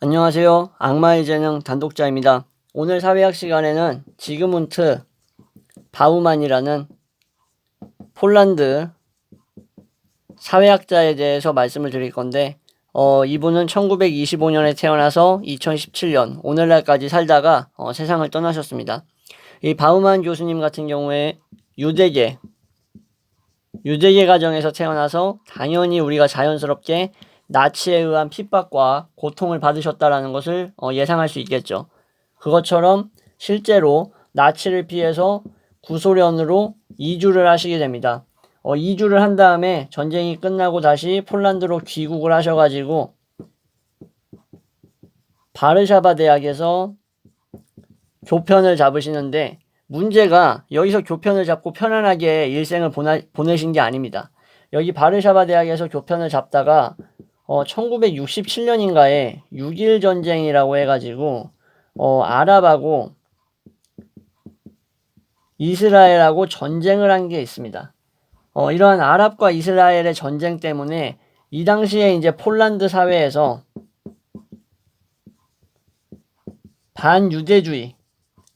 안녕하세요. 악마의 재능 단독자입니다. 오늘 사회학 시간에는 지그문트 바우만이라는 폴란드 사회학자에 대해서 말씀을 드릴 건데 이분은 1925년에 태어나서 2017년 오늘날까지 살다가 세상을 떠나셨습니다. 이 바우만 교수님 같은 경우에 유대계 가정에서 태어나서 당연히 우리가 자연스럽게 나치에 의한 핍박과 고통을 받으셨다라는 것을 예상할 수 있겠죠. 그것처럼 실제로 나치를 피해서 구소련으로 이주를 하시게 됩니다. 이주를 한 다음에 전쟁이 끝나고 다시 폴란드로 귀국을 하셔가지고 바르샤바 대학에서 교편을 잡으시는데 문제가 여기서 교편을 잡고 편안하게 일생을 보내신 게 아닙니다. 여기 바르샤바 대학에서 교편을 잡다가 1967년인가에 6.1 전쟁이라고 해가지고 아랍하고 이스라엘하고 전쟁을 한 게 있습니다. 이러한 아랍과 이스라엘의 전쟁 때문에 이 당시에 이제 폴란드 사회에서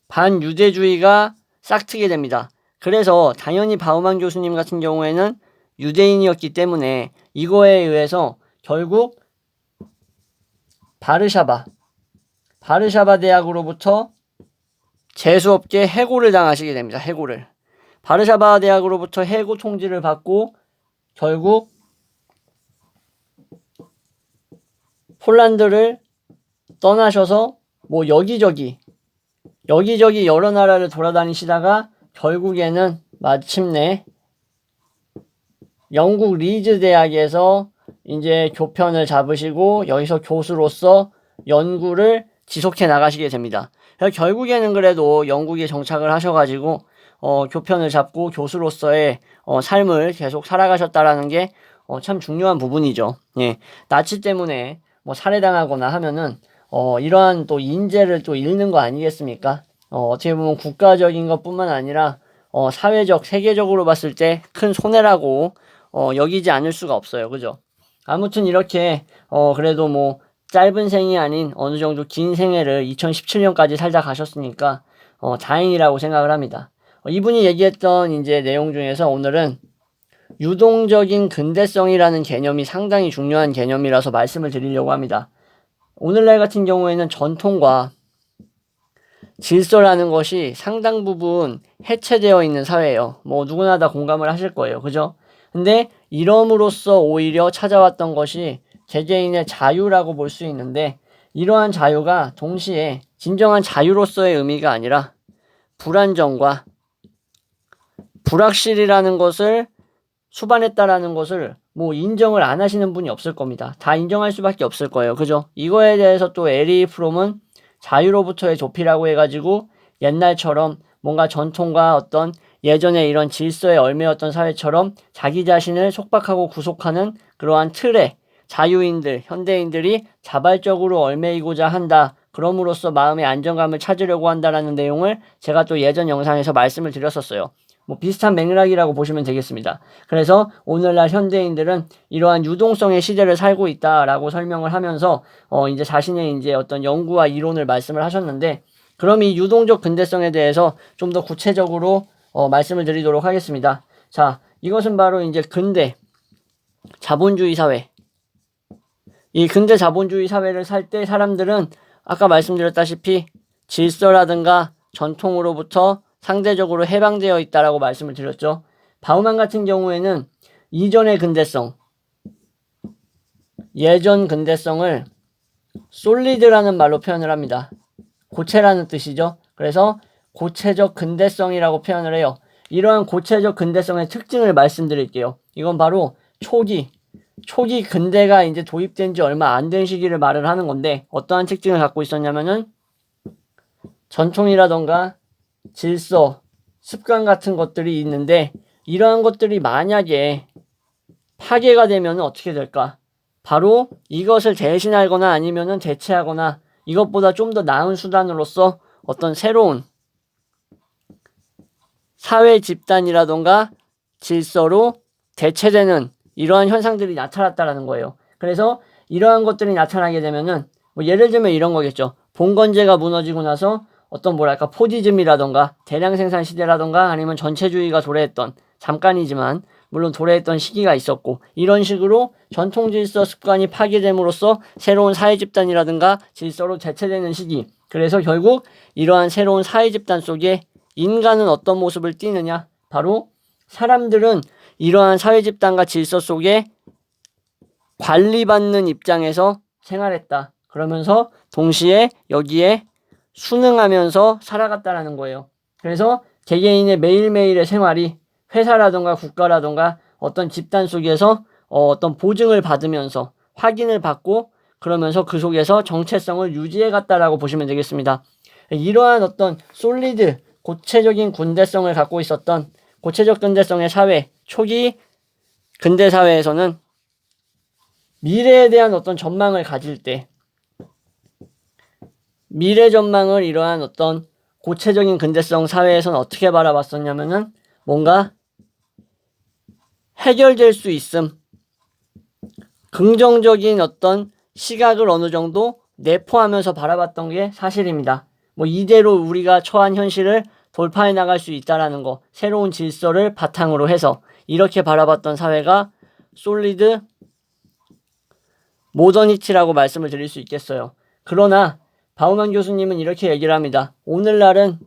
반유대주의가 싹트게 됩니다. 그래서 당연히 바우만 교수님 같은 경우에는 유대인이었기 때문에 이거에 의해서 결국 바르샤바 대학으로부터 재수없게 해고를 당하시게 됩니다. 해고를. 바르샤바 대학으로부터 해고 통지를 받고 결국 폴란드를 떠나셔서 뭐 여기저기 여러 나라를 돌아다니시다가 결국에는 마침내 영국 리즈 대학에서 이제 교편을 잡으시고 여기서 교수로서 연구를 지속해 나가시게 됩니다. 결국에는 그래도 영국에 정착을 하셔가지고 교편을 잡고 교수로서의 삶을 계속 살아가셨다라는 게 참 중요한 부분이죠. 예, 나치 때문에 뭐 살해당하거나 하면은 이러한 또 인재를 또 잃는 거 아니겠습니까? 어떻게 보면 국가적인 것뿐만 아니라 사회적, 세계적으로 봤을 때 큰 손해라고 여기지 않을 수가 없어요. 그죠? 아무튼 이렇게 그래도 뭐 짧은 생이 아닌 어느 정도 긴 생애를 2017년까지 살다 가셨으니까 다행이라고 생각을 합니다. 이분이 얘기했던 이제 내용 중에서 오늘은 유동적인 근대성이라는 개념이 상당히 중요한 개념이라서 말씀을 드리려고 합니다. 오늘날 같은 경우에는 전통과 질서라는 것이 상당 부분 해체되어 있는 사회예요. 뭐 누구나 다 공감을 하실 거예요. 그죠? 근데 이럼으로써 오히려 찾아왔던 것이 개개인의 자유라고 볼 수 있는데 이러한 자유가 동시에 진정한 자유로서의 의미가 아니라 불안정과 불확실이라는 것을 수반했다라는 것을 뭐 인정을 안 하시는 분이 없을 겁니다. 다 인정할 수밖에 없을 거예요. 그죠? 이거에 대해서 또 에리 프롬은 자유로부터의 도피라고 해가지고 옛날처럼 뭔가 전통과 어떤 예전에 이런 질서에 얽매였던 사회처럼 자기 자신을 속박하고 구속하는 그러한 틀에 자유인들, 현대인들이 자발적으로 얽매이고자 한다. 그럼으로써 마음의 안정감을 찾으려고 한다라는 내용을 제가 또 예전 영상에서 말씀을 드렸었어요. 뭐 비슷한 맥락이라고 보시면 되겠습니다. 그래서 오늘날 현대인들은 이러한 유동성의 시대를 살고 있다라고 설명을 하면서 이제 자신의 이제 어떤 연구와 이론을 말씀을 하셨는데 그럼 이 유동적 근대성에 대해서 좀 더 구체적으로 말씀을 드리도록 하겠습니다. 자, 이것은 바로 이제 근대 자본주의 사회. 이 근대 자본주의 사회를 살 때 사람들은 아까 말씀드렸다시피 질서라든가 전통으로부터 상대적으로 해방되어 있다라고 말씀을 드렸죠. 바우만 같은 경우에는 이전의 근대성, 예전 근대성을 솔리드라는 말로 표현을 합니다. 고체라는 뜻이죠. 그래서 고체적 근대성이라고 표현을 해요. 이러한 고체적 근대성의 특징을 말씀드릴게요. 이건 바로 초기 근대가 이제 도입된 지 얼마 안 된 시기를 말을 하는 건데 어떠한 특징을 갖고 있었냐면은 전통이라던가 질서, 습관 같은 것들이 있는데 이러한 것들이 만약에 파괴가 되면 어떻게 될까? 바로 이것을 대신하거나 아니면은 대체하거나 이것보다 좀 더 나은 수단으로서 어떤 새로운 사회 집단이라던가 질서로 대체되는 이러한 현상들이 나타났다라는 거예요. 그래서 이러한 것들이 나타나게 되면은 뭐 예를 들면 이런 거겠죠. 봉건제가 무너지고 나서 어떤 뭐랄까 포디즘이라던가 대량 생산 시대라던가 아니면 전체주의가 도래했던, 잠깐이지만 물론 도래했던 시기가 있었고, 이런 식으로 전통 질서 습관이 파괴됨으로써 새로운 사회 집단이라든가 질서로 대체되는 시기. 그래서 결국 이러한 새로운 사회 집단 속에 인간은 어떤 모습을 띠느냐? 바로 사람들은 이러한 사회 집단과 질서 속에 관리받는 입장에서 생활했다. 그러면서 동시에 여기에 순응하면서 살아갔다라는 거예요. 그래서 개개인의 매일매일의 생활이 회사라던가 국가라던가 어떤 집단 속에서 어떤 보증을 받으면서 확인을 받고, 그러면서 그 속에서 정체성을 유지해 갔다라고 보시면 되겠습니다. 이러한 어떤 솔리드, 고체적인 군대성을 갖고 있었던 고체적 근대성의 사회, 초기 근대 사회에서는 미래에 대한 어떤 전망을 가질 때, 미래 전망을 이러한 어떤 고체적인 근대성 사회에서는 어떻게 바라봤었냐면은 뭔가 해결될 수 있음, 긍정적인 어떤 시각을 어느 정도 내포하면서 바라봤던 게 사실입니다. 뭐 이대로 우리가 처한 현실을 돌파해 나갈 수 있다라는 거, 새로운 질서를 바탕으로 해서 이렇게 바라봤던 사회가 솔리드 모더니티라고 말씀을 드릴 수 있겠어요. 그러나 바우만 교수님은 이렇게 얘기를 합니다. 오늘날은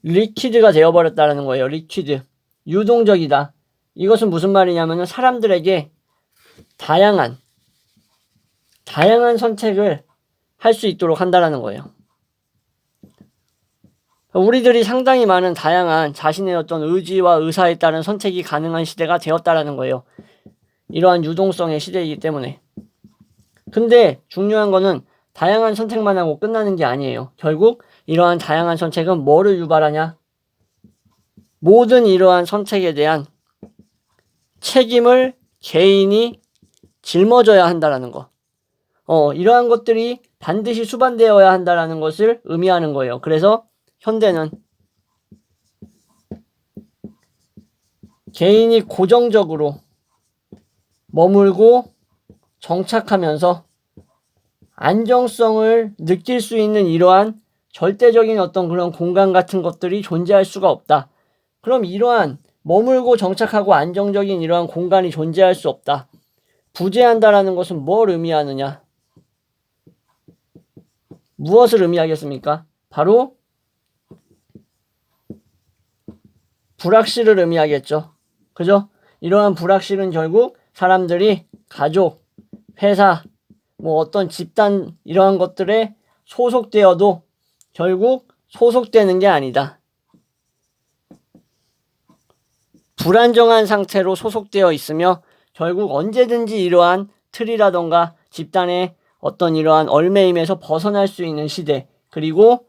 리퀴드가 되어버렸다는 거예요. 리퀴드. 유동적이다. 이것은 무슨 말이냐면 사람들에게 다양한 선택을 할 수 있도록 한다는 거예요. 우리들이 상당히 많은 다양한 자신의 어떤 의지와 의사에 따른 선택이 가능한 시대가 되었다는 거예요. 이러한 유동성의 시대이기 때문에. 근데 중요한 거는 다양한 선택만 하고 끝나는 게 아니에요. 결국 이러한 다양한 선택은 뭐를 유발하냐? 모든 이러한 선택에 대한 책임을 개인이 짊어져야 한다는 거. 이러한 것들이 반드시 수반되어야 한다는 것을 의미하는 거예요. 그래서 현대는 개인이 고정적으로 머물고 정착하면서 안정성을 느낄 수 있는 이러한 절대적인 어떤 그런 공간 같은 것들이 존재할 수가 없다. 그럼 이러한 머물고 정착하고 안정적인 이러한 공간이 존재할 수 없다. 부재한다라는 것은 뭘 의미하느냐? 무엇을 의미하겠습니까? 바로 불확실을 의미하겠죠. 그죠? 이러한 불확실은 결국 사람들이 가족, 회사, 뭐 어떤 집단 이러한 것들에 소속되어도 결국 소속되는 게 아니다. 불안정한 상태로 소속되어 있으며 결국 언제든지 이러한 틀이라던가 집단의 어떤 이러한 얽매임에서 벗어날 수 있는 시대, 그리고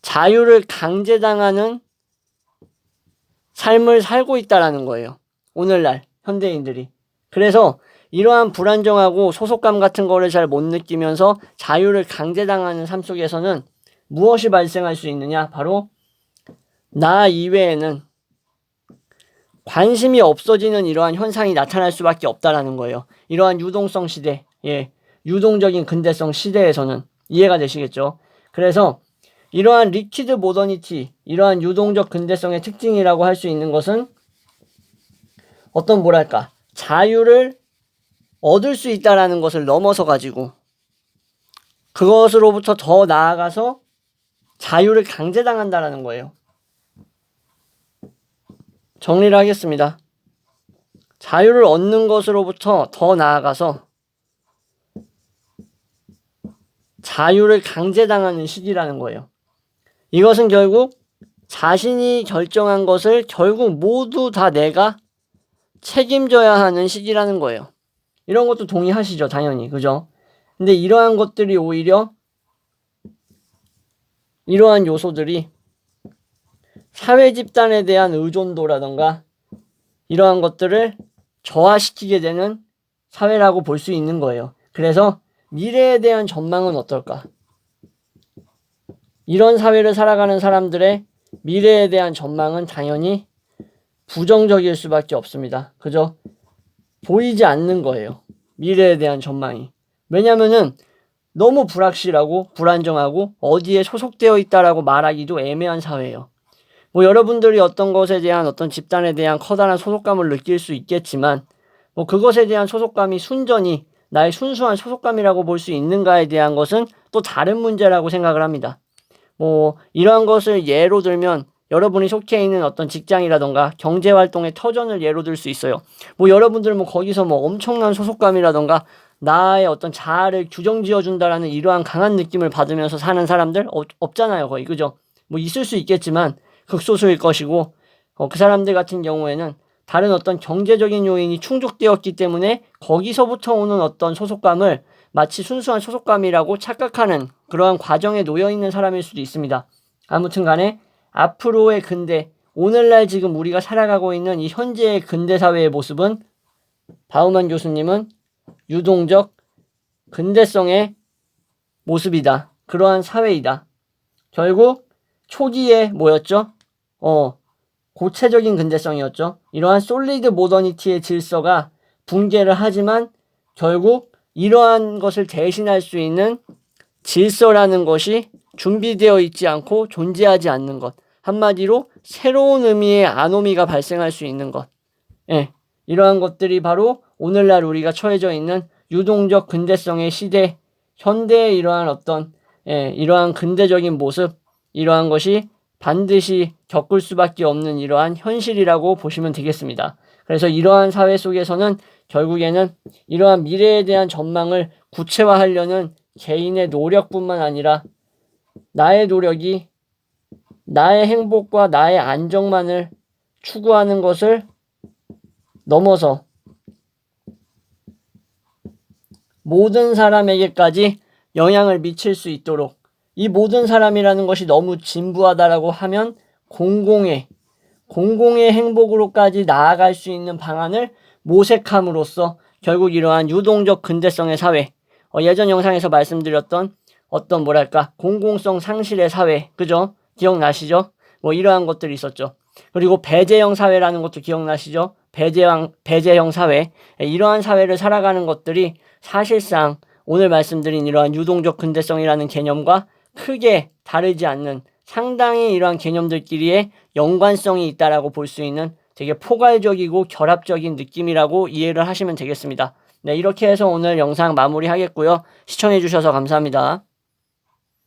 자유를 강제당하는 삶을 살고 있다라는 거예요. 오늘날 현대인들이. 그래서 이러한 불안정하고 소속감 같은 거를 잘 못 느끼면서 자유를 강제당하는 삶 속에서는 무엇이 발생할 수 있느냐? 바로 나 이외에는 관심이 없어지는 이러한 현상이 나타날 수밖에 없다라는 거예요. 이러한 유동성 시대, 유동적인 근대성 시대에서는. 이해가 되시겠죠? 그래서 이러한 리퀴드 모더니티, 이러한 유동적 근대성의 특징이라고 할 수 있는 것은 어떤 뭐랄까 자유를 얻을 수 있다라는 것을 넘어서 가지고 그것으로부터 더 나아가서 자유를 강제당한다라는 거예요. 정리를 하겠습니다. 자유를 얻는 것으로부터 더 나아가서 자유를 강제당하는 시기라는 거예요. 이것은 결국 자신이 결정한 것을 결국 모두 다 내가 책임져야 하는 시기라는 거예요. 이런 것도 동의하시죠, 당연히. 그죠? 근데 이러한 것들이 오히려 이러한 요소들이 사회 집단에 대한 의존도라던가 이러한 것들을 저하시키게 되는 사회라고 볼 수 있는 거예요. 그래서 미래에 대한 전망은 어떨까? 이런 사회를 살아가는 사람들의 미래에 대한 전망은 당연히 부정적일 수밖에 없습니다. 그죠? 보이지 않는 거예요. 미래에 대한 전망이. 왜냐면은 너무 불확실하고 불안정하고 어디에 소속되어 있다라고 말하기도 애매한 사회예요. 뭐 여러분들이 어떤 것에 대한 어떤 집단에 대한 커다란 소속감을 느낄 수 있겠지만 뭐 그것에 대한 소속감이 순전히 나의 순수한 소속감이라고 볼 수 있는가에 대한 것은 또 다른 문제라고 생각을 합니다. 뭐 이러한 것을 예로 들면 여러분이 속해 있는 어떤 직장이라던가 경제활동의 터전을 예로 들 수 있어요. 뭐 여러분들 뭐 거기서 뭐 엄청난 소속감이라던가 나의 어떤 자아를 규정지어 준다라는 이러한 강한 느낌을 받으면서 사는 사람들 없잖아요, 거의. 그죠? 뭐 있을 수 있겠지만 극소수일 것이고 그 사람들 같은 경우에는 다른 어떤 경제적인 요인이 충족되었기 때문에 거기서부터 오는 어떤 소속감을 마치 순수한 소속감이라고 착각하는 그러한 과정에 놓여 있는 사람일 수도 있습니다. 아무튼 간에 앞으로의 근대, 오늘날 지금 우리가 살아가고 있는 이 현재의 근대사회의 모습은 바우만 교수님은 유동적 근대성의 모습이다. 그러한 사회이다. 결국 초기에 뭐였죠? 고체적인 근대성이었죠. 이러한 솔리드 모더니티의 질서가 붕괴를 하지만 결국 이러한 것을 대신할 수 있는 질서라는 것이 준비되어 있지 않고 존재하지 않는 것. 한마디로 새로운 의미의 아노미가 발생할 수 있는 것. 이러한 것들이 바로 오늘날 우리가 처해져 있는 유동적 근대성의 시대, 현대의 이러한 어떤 이러한 근대적인 모습, 이러한 것이 반드시 겪을 수밖에 없는 이러한 현실이라고 보시면 되겠습니다. 그래서 이러한 사회 속에서는 결국에는 이러한 미래에 대한 전망을 구체화하려는 개인의 노력뿐만 아니라 나의 노력이 나의 행복과 나의 안정만을 추구하는 것을 넘어서 모든 사람에게까지 영향을 미칠 수 있도록, 이 모든 사람이라는 것이 너무 진부하다라고 하면 공공의 행복으로까지 나아갈 수 있는 방안을 모색함으로써 결국 이러한 유동적 근대성의 사회, 예전 영상에서 말씀드렸던 어떤 공공성 상실의 사회, 그죠? 기억나시죠? 뭐 이러한 것들이 있었죠. 그리고 배제형 사회라는 것도 기억나시죠? 배제형 사회, 이러한 사회를 살아가는 것들이 사실상 오늘 말씀드린 이러한 유동적 근대성이라는 개념과 크게 다르지 않는 상당히 이러한 개념들끼리의 연관성이 있다라고 볼 수 있는 되게 포괄적이고 결합적인 느낌이라고 이해를 하시면 되겠습니다. 네, 이렇게 해서 오늘 영상 마무리하겠고요. 시청해주셔서 감사합니다.